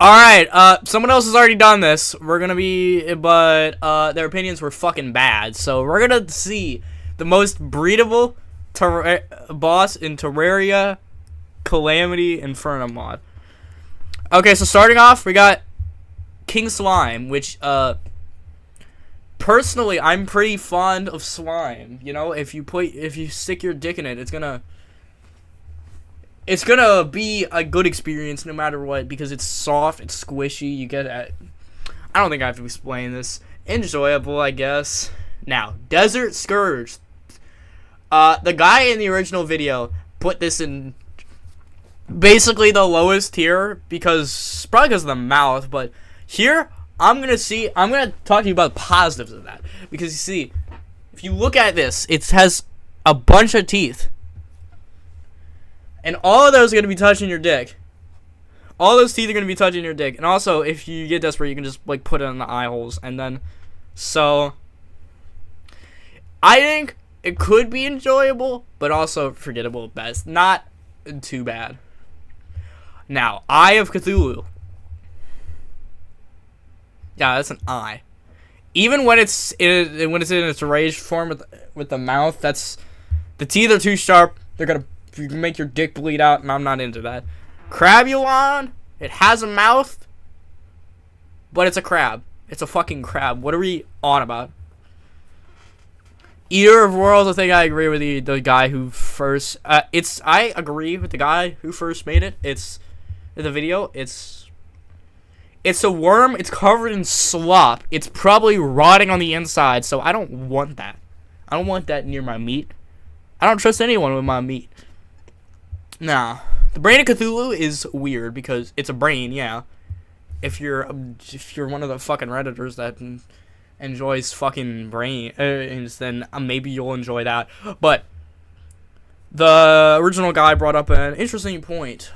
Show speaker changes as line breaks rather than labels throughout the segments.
Alright, someone else has already done this. But their opinions were fucking bad. So we're gonna see the most breedable boss in Terraria, Calamity, Inferno mod. Okay, so starting off, we got King Slime, which, personally, I'm pretty fond of slime. You know, if you stick your dick in it, it's gonna be a good experience no matter what, because it's soft, it's squishy, I don't think I have to explain this. Enjoyable, I guess. Now, Desert Scourge. The guy in the original video put this in basically the lowest tier, probably because of the mouth, but here, I'm gonna talk to you about the positives of that. Because you see, if you look at this, it has a bunch of teeth. And all of those are going to be touching your dick. All those teeth are going to be touching your dick. And also, if you get desperate, you can just, like, put it in the eye holes. And then, so, I think it could be enjoyable, but also forgettable at best. Not too bad. Now, Eye of Cthulhu. Yeah, that's an eye. Even when it's in its rage form with the mouth, the teeth are too sharp. They're going to make your dick bleed out, and I'm not into that. Crabulon, it has a mouth, but it's a crab. It's a fucking crab. What are we on about? Eater of Worlds, I think I agree with the guy who first... I agree with the guy who first made it. It's... In the video, it's a worm. It's covered in slop. It's probably rotting on the inside, so I don't want that. I don't want that near my meat. I don't trust anyone with my meat. Now, the Brain of Cthulhu is weird because it's a brain, yeah. If you're one of the fucking Redditors that enjoys fucking brains, then maybe you'll enjoy that. But the original guy brought up an interesting point.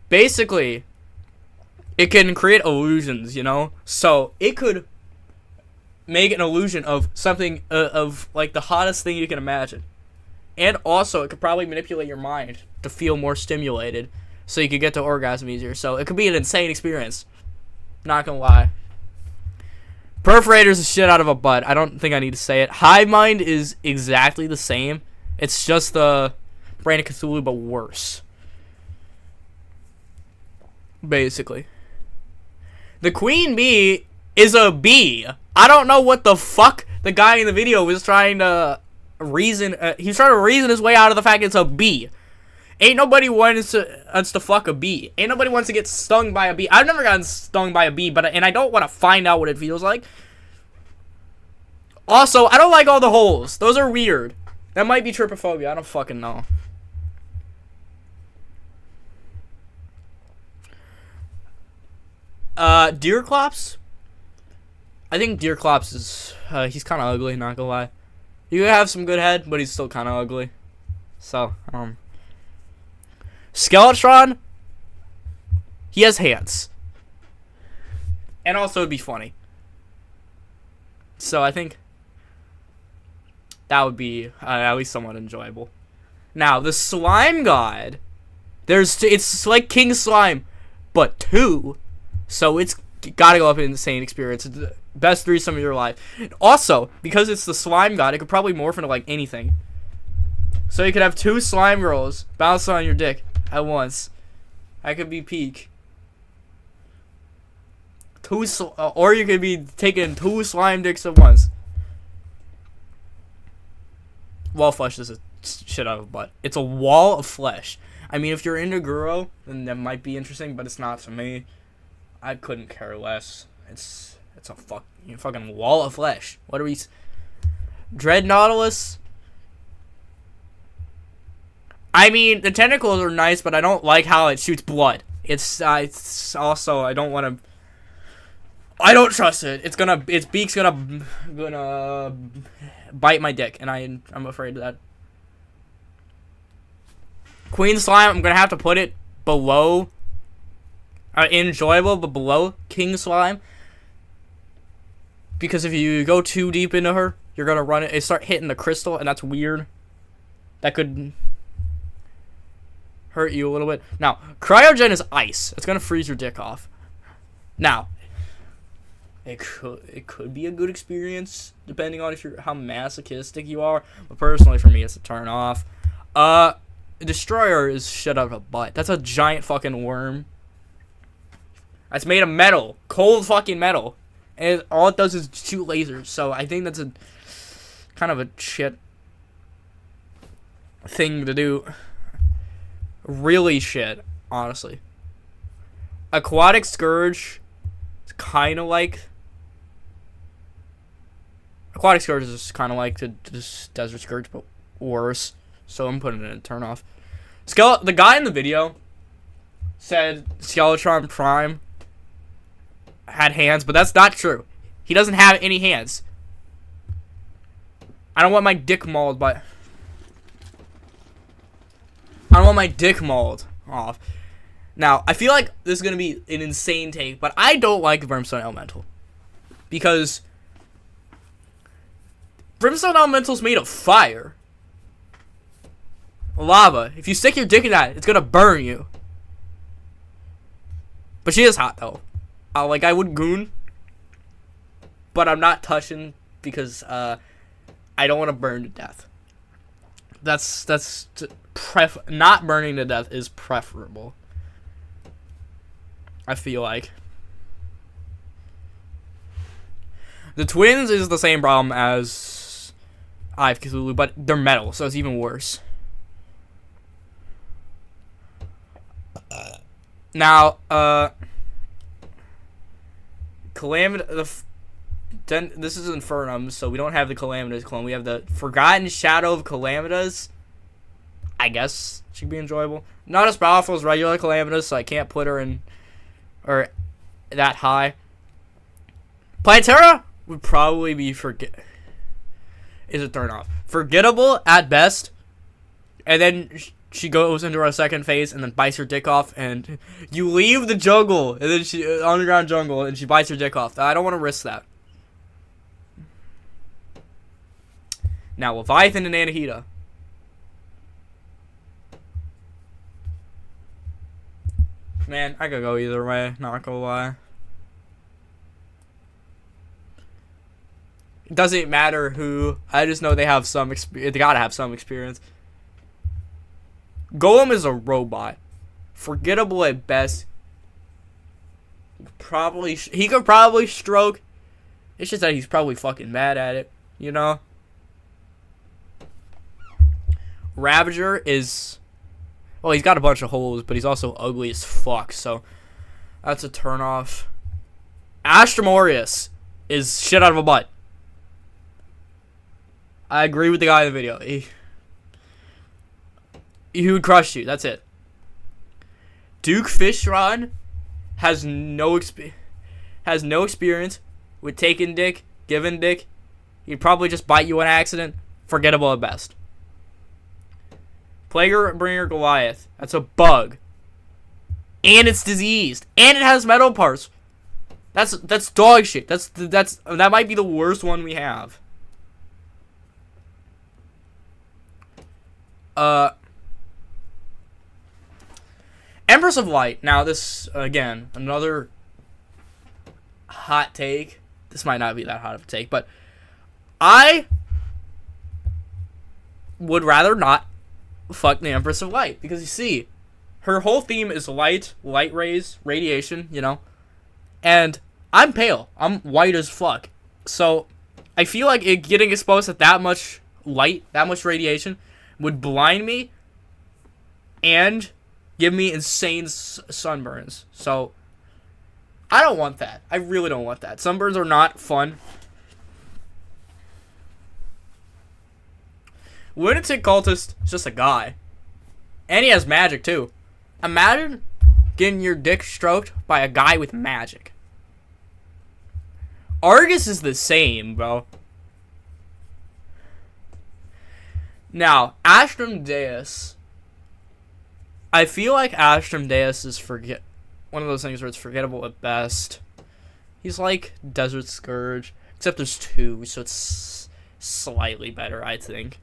Basically, it can create illusions, you know? So, it could make an illusion of something, of, like, the hottest thing you can imagine. And also, it could probably manipulate your mind to feel more stimulated, so you could get to orgasm easier. So, it could be an insane experience. Not gonna lie. Perforator's the shit out of a butt. I don't think I need to say it. Hive Mind is exactly the same. It's just the Brain of Cthulhu, but worse. Basically. The Queen Bee is a bee. I don't know what the fuck the guy in the video was trying to reason. He's trying to reason his way out of the fact it's a bee. Ain't nobody wants to fuck a bee. Ain't nobody wants to get stung by a bee. I've never gotten stung by a bee, and I don't want to find out what it feels like. Also, I don't like all the holes. Those are weird. That might be trypophobia. I don't fucking know. Deerclops? I think Deerclops is, he's kind of ugly, not gonna lie. You have some good head, but he's still kind of ugly. So, Skeletron, he has hands. And also it'd be funny. So I think that would be at least somewhat enjoyable. Now, the Slime God, it's like King Slime, but 2. So it's gotta go up in insane experience. It's the best threesome of your life. And also, because it's the Slime God, it could probably morph into like anything. So you could have 2 slime girls bouncing on your dick at once. That could be peak. Or you could be taking 2 slime dicks at once. Wall flesh is a shit out of a butt. It's a wall of flesh. I mean, if you're into Guro, then that might be interesting, but it's not to me. I couldn't care less. It's a fucking wall of flesh. What are we? Dread Nautilus. I mean, the tentacles are nice, but I don't like how it shoots blood. It's also, I don't want to. I don't trust it. Its beak's gonna bite my dick, and I'm afraid of that. Queen Slime, I'm gonna have to put it below. Enjoyable, but below King Slime. Because if you go too deep into her, you're gonna run it. It start hitting the crystal, and that's weird. That could. hurt you a little bit. Now, cryogen is ice. It's gonna freeze your dick off. Now, it could be a good experience depending on how masochistic you are. But personally, for me, it's a turn off. Destroyer is shit out of a butt. That's a giant fucking worm. That's made of metal, cold fucking metal, and all it does is shoot lasers. So I think that's a kind of a shit thing to do. Really shit, honestly. Aquatic Scourge is kind of like... Aquatic Scourge is kind of like the Desert Scourge, but worse. So I'm putting it in turn off. The guy in the video said Skeletron Prime had hands, but that's not true. He doesn't have any hands. I don't want my dick mauled by... I don't want my dick mauled off. Now, I feel like this is going to be an insane take, but I don't like Brimstone Elemental. Because Brimstone Elemental's made of fire. Lava. If you stick your dick in that, it's going to burn you. But she is hot, though. I would goon. But I'm not touching because I don't want to burn to death. Not burning to death is preferable. I feel like. The twins is the same problem as Eye of Cthulhu, but they're metal, so it's even worse. Now, this is Infernum, so we don't have the Calamitas clone. We have the Forgotten Shadow of Calamitas. I guess she'd be enjoyable. Not as powerful as regular Calamitas, so I can't put her in or that high. Planetara would probably be is a turn off. Forgettable at best, and then she goes into her second phase and then bites her dick off, and you leave the jungle, and then she underground jungle, and she bites her dick off. I don't want to risk that. Now, Leviathan and Anahita. Man, I could go either way, not gonna lie. It doesn't matter who. I just know they have some experience. They gotta have some experience. Golem is a robot. Forgettable at best. He could probably stroke. It's just that he's probably fucking mad at it, you know? Ravager is... Well, he's got a bunch of holes, but he's also ugly as fuck, so that's a turnoff. Astromorius is shit out of a butt. I agree with the guy in the video. He would crush you. That's it. Duke Fishron has no experience with taking dick, giving dick. He'd probably just bite you on accident. Forgettable at best. Plaguebringer Goliath. That's a bug. And it's diseased. And it has metal parts. That's dog shit. That might be the worst one we have. Empress of Light. Now this, again, another hot take. This might not be that hot of a take, but I would rather not fuck the Empress of Light, because you see, her whole theme is light rays, radiation, you know, and I'm pale. I'm white as fuck. So I feel like getting exposed to that much light, that much radiation, would blind me and give me insane sunburns. So I don't want that. I really don't want that. Sunburns are not fun. Lunatic Cultist is just a guy. And he has magic, too. Imagine getting your dick stroked by a guy with magic. Argus is the same, bro. Now, Astrum Deus. I feel like Astrum Deus is one of those things where it's forgettable at best. He's like Desert Scourge, except there's two, so it's slightly better, I think.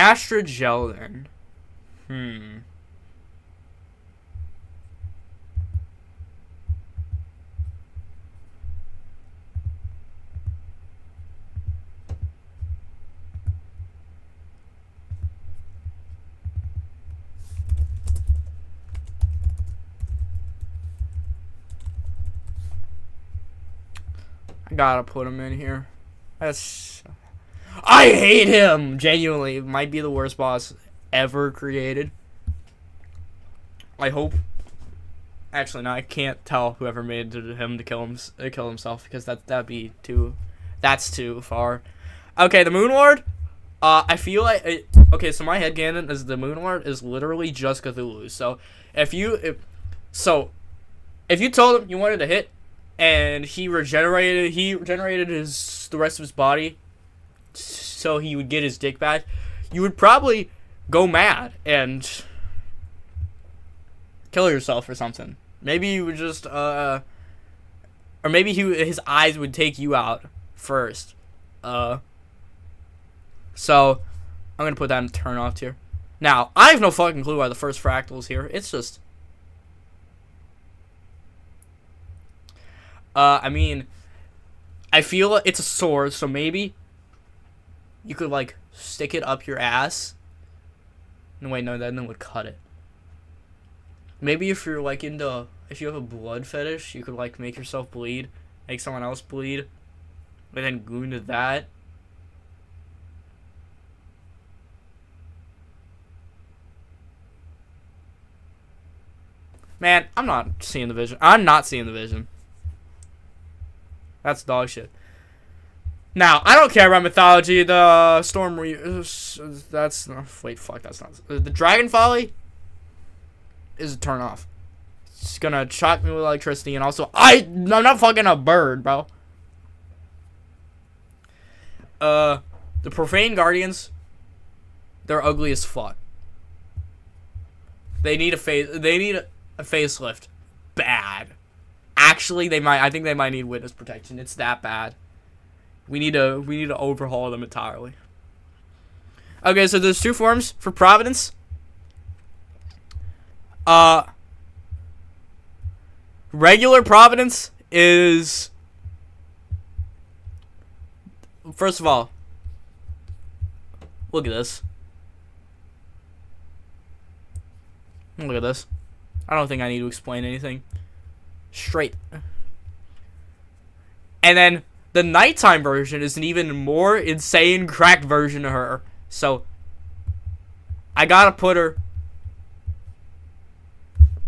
Astrogel then. I gotta put him in here. I hate him! Genuinely. Might be the worst boss ever created. I hope. Actually, no, I can't tell whoever made him to kill himself, because that'd be too. That's too far. Okay, the Moon Lord. I feel like okay. So my headcanon is the Moon Lord is literally just Cthulhu. So if you told him you wanted to hit, and he regenerated the rest of his body, so he would get his dick back, you would probably go mad and kill yourself or something. Maybe you would just or maybe his eyes would take you out first. So I'm gonna put that in turn off tier. Now I have no fucking clue why the first fractal is here. It's just I mean, I feel it's a sword, so maybe you could like stick it up your ass. No, wait, no, then it would cut it. Maybe if you're like if you have a blood fetish, you could like make yourself bleed, make someone else bleed, and then glue into that. Man, I'm not seeing the vision. I'm not seeing the vision. That's dog shit. Now, I don't care about mythology. The Storm that's wait, fuck, that's not the Dragon Folly is a turn off. It's gonna shock me with electricity, and also I'm not fucking a bird, bro. The Profane Guardians, they're ugly as fuck. They need a facelift, bad. Actually, I think they might need witness protection. It's that bad. We need to overhaul them entirely. Okay, so there's two forms for Providence. Regular Providence is, first of all, look at this. Look at this. I don't think I need to explain anything. Straight. And then the nighttime version is an even more insane cracked version of her. So I gotta put her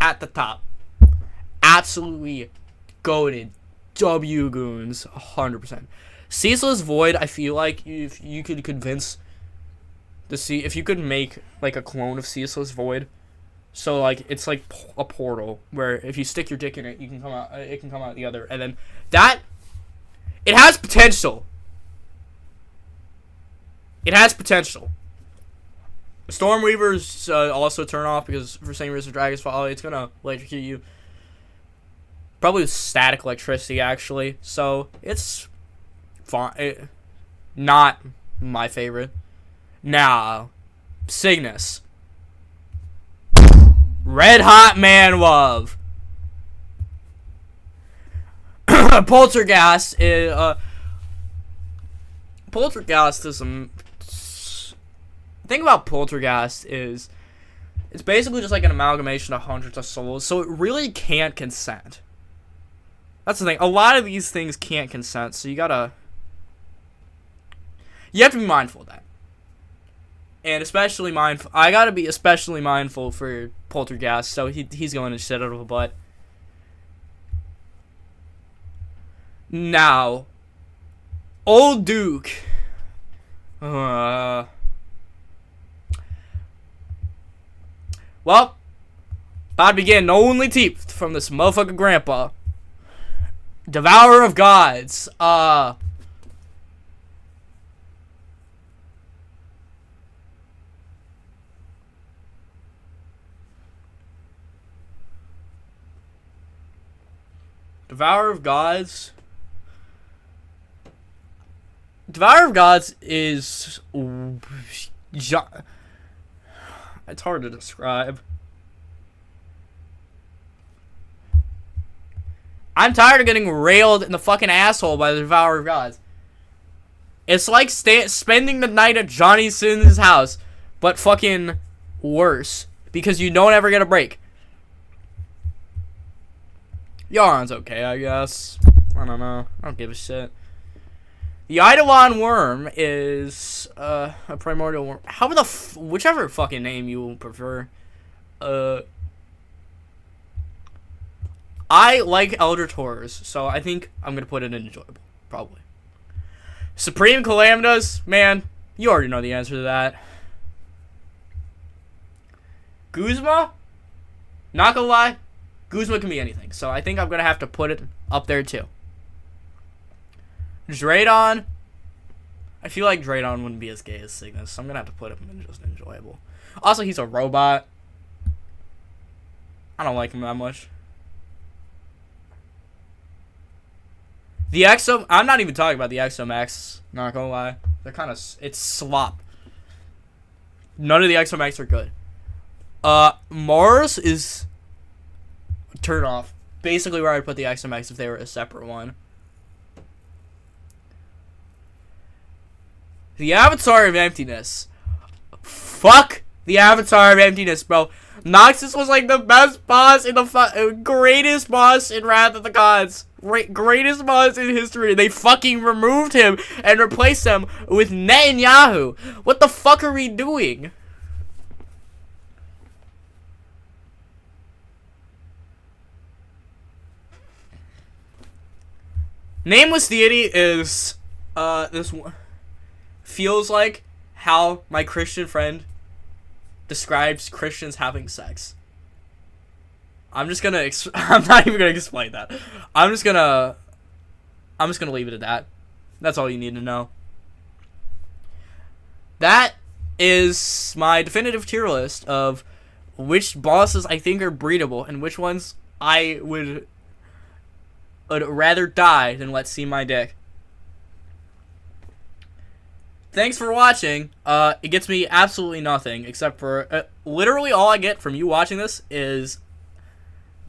at the top. Absolutely goated W goons 100%. Ceaseless Void, I feel like if you could convince if you could make like a clone of Ceaseless Void, so like it's like a portal where if you stick your dick in it, you can come out. It can come out the other, and then that it has potential. It has potential. Stormweaver's also turn off because for same reason Dragon's Folly, it's gonna electrocute you. Probably with static electricity actually, so it's fine. Not my favorite. Now, Cygnus. Red Hot Man Love. Poltergeist is Poltergeist is some. The thing about Poltergeist is it's basically just like an amalgamation of hundreds of souls, so it really can't consent. That's the thing. A lot of these things can't consent, so you have to be mindful of that. And especially mindful. I gotta be especially mindful for Poltergeist, so he's going to shit out of a butt. Now, Old Duke. Well, about to begin only teeth from this motherfucking grandpa. Devourer of Gods. Devourer of Gods. Devourer of Gods is It's hard to describe. I'm tired of getting railed in the fucking asshole by the Devourer of Gods. It's like spending the night at Johnny Sins' house, but fucking worse. Because you don't ever get a break. Yaron's okay, I guess. I don't know. I don't give a shit. The Eidolon worm is a primordial worm. How the whichever fucking name you prefer. I like Elder Taurus, so I think I'm gonna put it in enjoyable, probably. Supreme Calamitas, man, you already know the answer to that. Guzma, not gonna lie, Guzma can be anything, so I think I'm gonna have to put it up there too. Draydon, I feel like Draydon wouldn't be as gay as Cygnus, so I'm gonna have to put him in just enjoyable. Also, he's a robot. I don't like him that much. The Exo, I'm not even talking about the Exomax, not gonna lie. They're kind of, it's slop. None of the Exomax are good. Mars is turn off. Basically where I'd put the Exomax if they were a separate one. The Avatar of Emptiness. Fuck the Avatar of Emptiness, bro. Noxus was like the best boss in the greatest boss in Wrath of the Gods. Greatest boss in history. They fucking removed him and replaced him with Netanyahu. What the fuck are we doing? Nameless Deity is this one feels like how my Christian friend describes Christians having sex. I'm just gonna I'm not even gonna explain that. I'm just gonna leave it at that. That's all you need to know. That is my definitive tier list of which bosses I think are breedable and which ones I would rather die than let see my dick. Thanks for watching. It gets me absolutely nothing except for literally all I get from you watching this is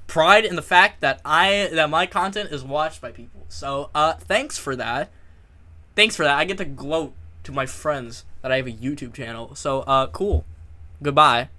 pride in the fact that my content is watched by people. So thanks for that. I get to gloat to my friends that I have a YouTube channel. So cool. Goodbye.